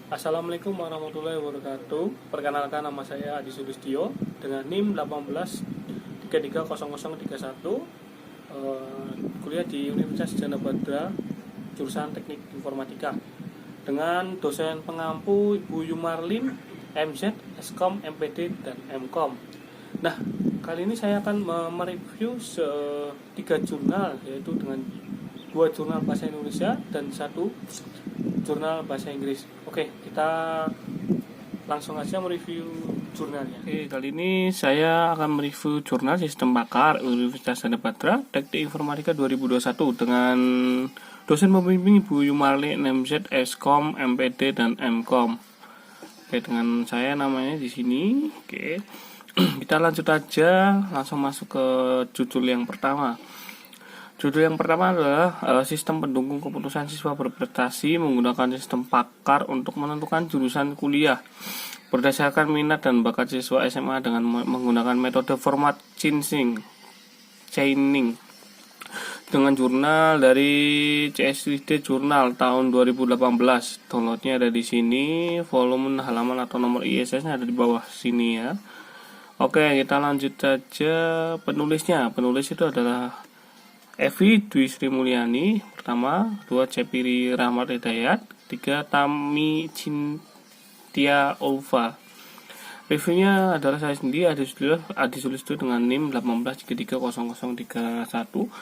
Assalamualaikum warahmatullahi wabarakatuh. Perkenalkan, nama saya Adi Sulistyo dengan NIM 18333031. Kuliah di Universitas Jana Badra, jurusan Teknik Informatika. Dengan dosen pengampu Ibu Yumarlin, MZ, Skom, MPD, dan Mkom. Nah, kali ini saya akan mereview 3 jurnal, yaitu dengan 2 jurnal bahasa Indonesia dan 1 jurnal bahasa Inggris. Oke, kita langsung aja mereview jurnalnya. Oke, kali ini saya akan mereview jurnal Sistem Pakar Universitas Jana Badra Teknik Informatika 2021 dengan dosen pembimbing Ibu Yumarlin, MZ, Skom, MPD, dan Mkom. Oke, dengan saya namanya di sini. Oke. Kita lanjut aja, langsung masuk ke judul yang pertama. Judul yang pertama adalah sistem pendukung keputusan siswa berprestasi menggunakan sistem pakar untuk menentukan jurusan kuliah berdasarkan minat dan bakat siswa SMA dengan menggunakan metode format chaining dengan jurnal dari CSID Jurnal tahun 2018. Downloadnya ada di sini, volume, halaman atau nomor ISS-nya ada di bawah sini ya. Oke, kita lanjut saja penulisnya. Penulis itu adalah Evi Dwi Sri Mulyani pertama, 2 Cepiri Rahmat Hidayat, 3 Tami Cintia Ulfa. Reviewnya adalah saya sendiri, Adi Sulistyo dengan NIM 18330031.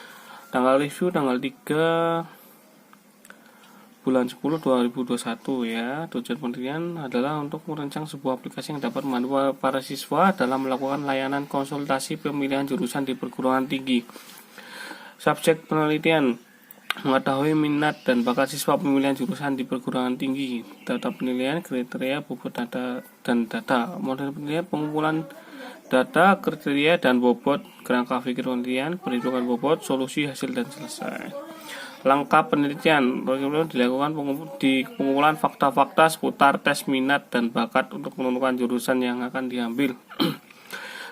Tanggal review tanggal 3 bulan 10 2021 ya. Tujuan penelitian adalah untuk merancang sebuah aplikasi yang dapat membantu para siswa dalam melakukan layanan konsultasi pemilihan jurusan di perguruan tinggi. Subjek penelitian mengetahui minat dan bakat siswa pemilihan jurusan di perguruan tinggi. Data penilaian, kriteria, bobot data, dan data. Model penilaian, pengumpulan data, kriteria, dan bobot, kerangka pikir penelitian, perhitungan bobot, solusi, hasil, dan selesai. Langkah penelitian dilakukan di pengumpulan fakta-fakta seputar tes minat dan bakat untuk menentukan jurusan yang akan diambil.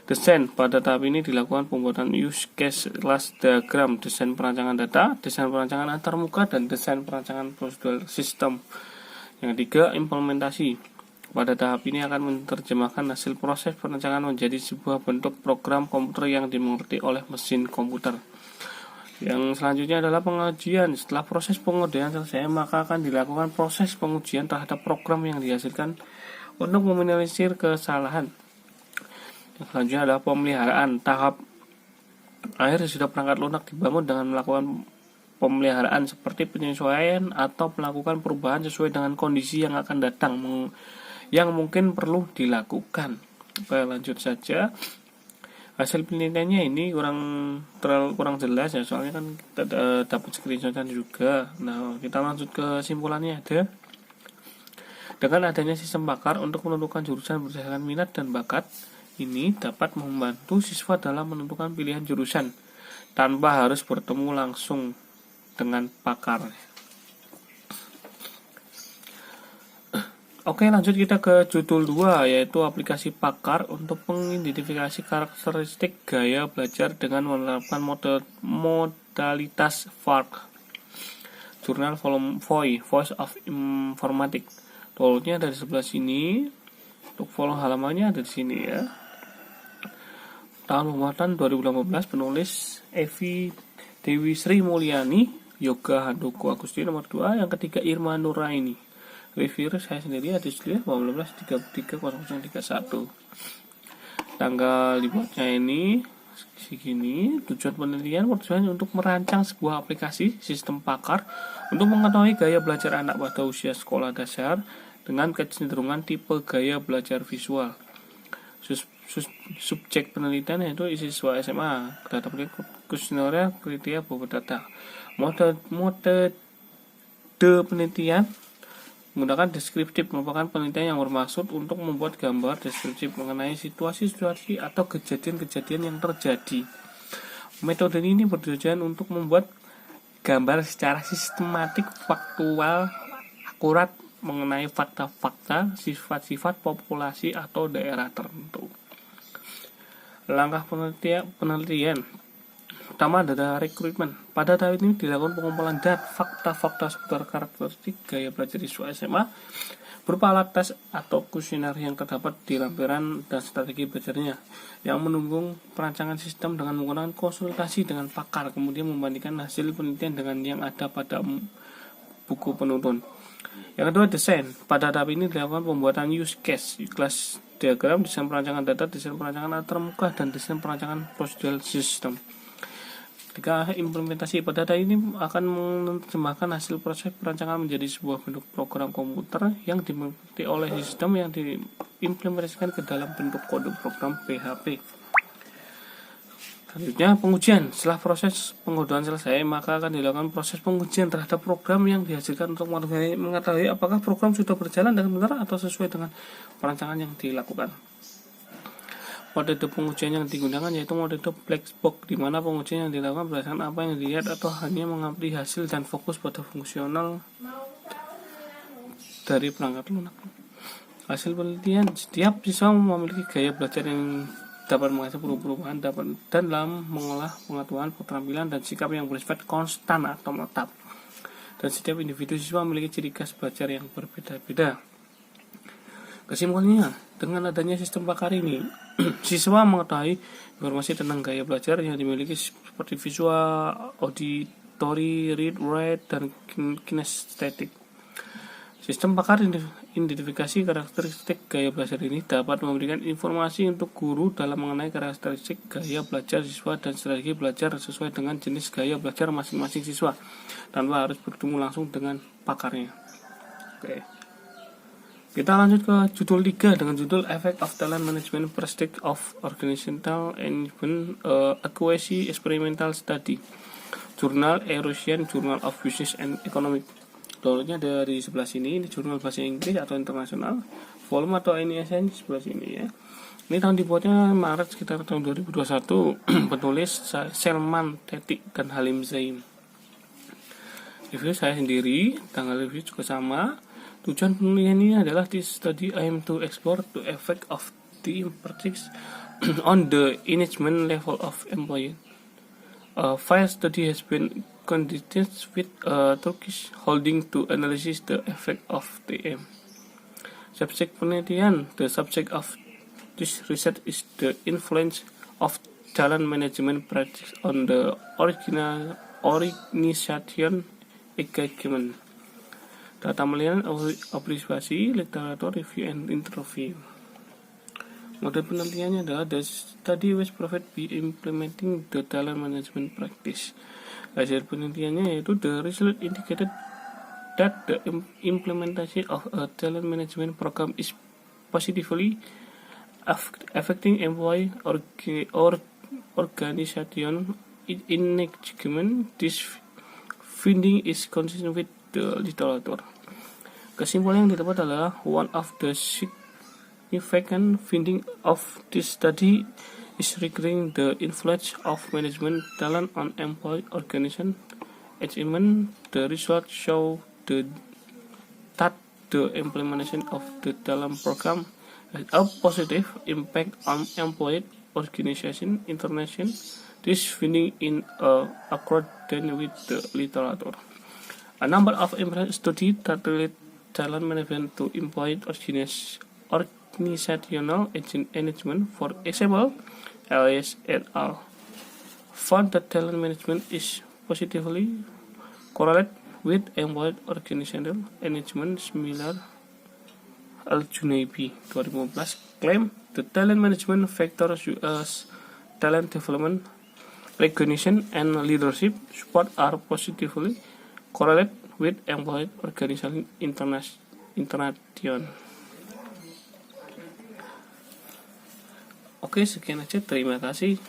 Desain pada tahap ini dilakukan pembuatan use case class diagram, desain perancangan data, desain perancangan antarmuka, dan desain perancangan prosedural sistem. Yang 3, implementasi. Pada tahap ini akan menerjemahkan hasil proses perancangan menjadi sebuah bentuk program komputer yang dimengerti oleh mesin komputer. Yang selanjutnya adalah pengujian. Setelah proses pengujian selesai, maka akan dilakukan proses pengujian terhadap program yang dihasilkan untuk meminimalisir kesalahan. Yang selanjutnya adalah pemeliharaan. Tahap akhir sudah perangkat lunak dibangun dengan melakukan pemeliharaan seperti penyesuaian atau melakukan perubahan sesuai dengan kondisi yang akan datang yang mungkin perlu dilakukan. Oke, lanjut saja. Hasil penelitiannya ini kurang jelas ya, soalnya kan kita dapat screenshotan juga. Nah, kita lanjut ke simpulannya ada. Dengan adanya sistem pakar untuk menentukan jurusan berdasarkan minat dan bakat, ini dapat membantu siswa dalam menentukan pilihan jurusan tanpa harus bertemu langsung dengan pakar. Oke, lanjut kita ke judul 2, yaitu aplikasi pakar untuk mengidentifikasi karakteristik gaya belajar dengan menerapkan modalitas FARC. Jurnal volume Voice of Informatics. Downloadnya dari sebelah sini. Untuk volume halamannya ada di sini ya. Tahun pembuatan 2018, penulis Evi Dewi Sri Mulyani, Yoga Handoko Agusti nomor 2, yang ketiga Irma Nuraini. Reviewer saya sendiri Adi Sulistyo 18330031. Tanggal dibuatnya ini segini. Tujuan penelitian untuk merancang sebuah aplikasi sistem pakar untuk mengetahui gaya belajar anak pada usia sekolah dasar dengan kecenderungan tipe gaya belajar visual. Subjek penelitian yaitu siswa SMA. Data kuesioner, kriteria, bobot data. Mode penelitian menggunakan deskriptif, merupakan penelitian yang bermaksud untuk membuat gambar deskriptif mengenai situasi-situasi atau kejadian-kejadian yang terjadi. Metode ini bertujuan untuk membuat gambar secara sistematik, faktual, akurat mengenai fakta-fakta, sifat-sifat populasi atau daerah tertentu. Langkah penelitian pertama adalah rekrutmen. Pada tahap ini dilakukan pengumpulan data fakta-fakta seputar karakteristik gaya belajar siswa SMA berupa alat tes atau kuesioner yang terdapat di lampiran dan strategi belajarnya, yang mendukung perancangan sistem dengan menggunakan konsultasi dengan pakar, kemudian membandingkan hasil penelitian dengan yang ada pada buku penuntun. Yang kedua, desain. Pada tahap ini dilakukan pembuatan use case, kelas diagram, desain perancangan data, desain perancangan antarmuka, dan desain perancangan procedural system. Ketika implementasi pada data ini akan menerjemahkan hasil proses perancangan menjadi sebuah bentuk program komputer yang dimengerti oleh sistem yang diimplementasikan ke dalam bentuk kode program PHP. Selanjutnya, pengujian. Setelah proses pengodokan selesai, maka akan dilakukan proses pengujian terhadap program yang dihasilkan untuk mengetahui apakah program sudah berjalan dengan benar atau sesuai dengan perancangan yang dilakukan. Metode pengujian yang digunakan yaitu metode black box, di mana pengujian yang dilakukan berdasarkan apa yang dilihat atau hanya mengupdate hasil dan fokus pada fungsional dari perangkat lunak. Hasil penelitian. Setiap siswa memiliki gaya belajar yang dapat menghasilkan perubahan dalam mengolah pengetahuan, keterampilan, dan sikap yang bersifat konstan atau tetap. Dan setiap individu siswa memiliki ciri khas belajar yang berbeda-beda. Kesimpulannya, dengan adanya sistem pakar ini, siswa mengetahui informasi tentang gaya belajar yang dimiliki seperti visual, auditory, read, write, dan kinestetik. Sistem pakar identifikasi karakteristik gaya belajar ini dapat memberikan informasi untuk guru dalam mengenai karakteristik gaya belajar siswa dan strategi belajar sesuai dengan jenis gaya belajar masing-masing siswa, tanpa harus bertemu langsung dengan pakarnya. Oke. Kita lanjut ke judul 3 dengan judul Effect of Talent Management Perspective of Organizational and Accuracy Experimental Study, Jurnal Eurasian Journal of Business and Economics. Downloadnya dari sebelah sini, ini jurnal bahasa Inggris atau internasional, volume atau NISN sebelah sini ya. Ini tahun dibuatnya Maret sekitar tahun 2021, penulis Selman Tetik dan Halim Zaim. Review saya sendiri, tanggal review juga sama. Tujuan penelitian ini adalah this study aim to explore the effect of the impacts on the engagement level of employee. File study has been conducted with Turkish holding to analyze the effect of the aim. Subject penelitian. The subject of this research is the influence of talent management practice on the organization engagement. Data penelitian, observasi, literatur, review, and interview. Model penelitiannya adalah the study was provided by implementing the talent management practice. Hasil penelitiannya yaitu the result indicated that the implementation of a talent management program is positively affecting employee organization engagement. This finding is consistent with the literature. Kesimpulan yang didapat adalah one of the significant findings of this study is regarding the influence of management talent on employee organization achievement. The results show that the implementation of the talent program has a positive impact on employee organization international. This finding in accordance with the literature. A number of important studies that relate talent management to employee organizational engagement, for example, Elias et al. Found that talent management is positively correlated with employee organizational engagement. Similar, Al-Junaibi 2015 claimed the talent management factors as talent development, recognition, and leadership support are positively correlate with employee organization interaction. Oke, sekian aja, terima kasih.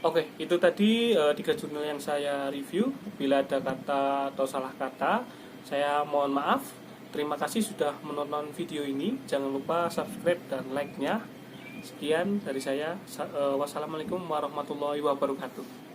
Oke, itu tadi 3 jurnal yang saya review. Bila ada kata atau salah kata, saya mohon maaf. Terima kasih sudah menonton video ini. Jangan lupa subscribe dan like-nya. Sekian dari saya. Wassalamualaikum warahmatullahi wabarakatuh.